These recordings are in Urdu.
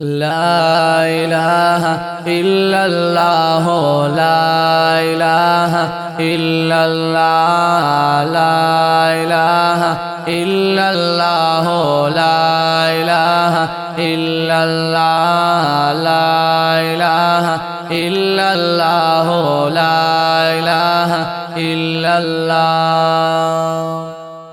لا إله إلا الله لا إله إلا الله لا إله إلا الله لا إله إلا الله لا إله إلا الله لا إله إلا الله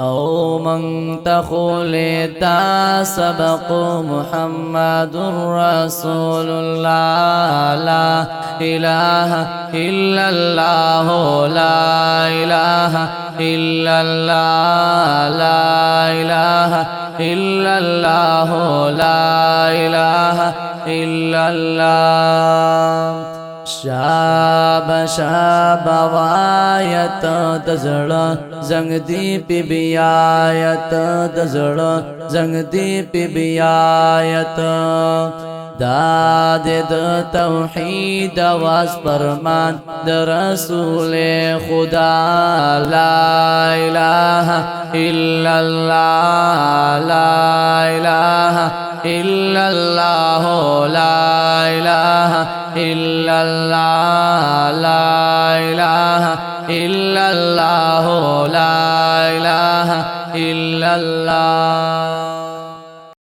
او من تخلتا سبق محمد رسول الله لا اله الا الله لا اله الا الله لا اله الا الله لا اله الا الله شاب شاب وایت دزړ زنګ دی پی بیایت دزړ زنګ دی پی بیایت داد د توحید واس فرمان د رسول خدا لا اله الا الله لا اله الا الله لا اله إلا الله لا إله إلا الله لا إله إلا الله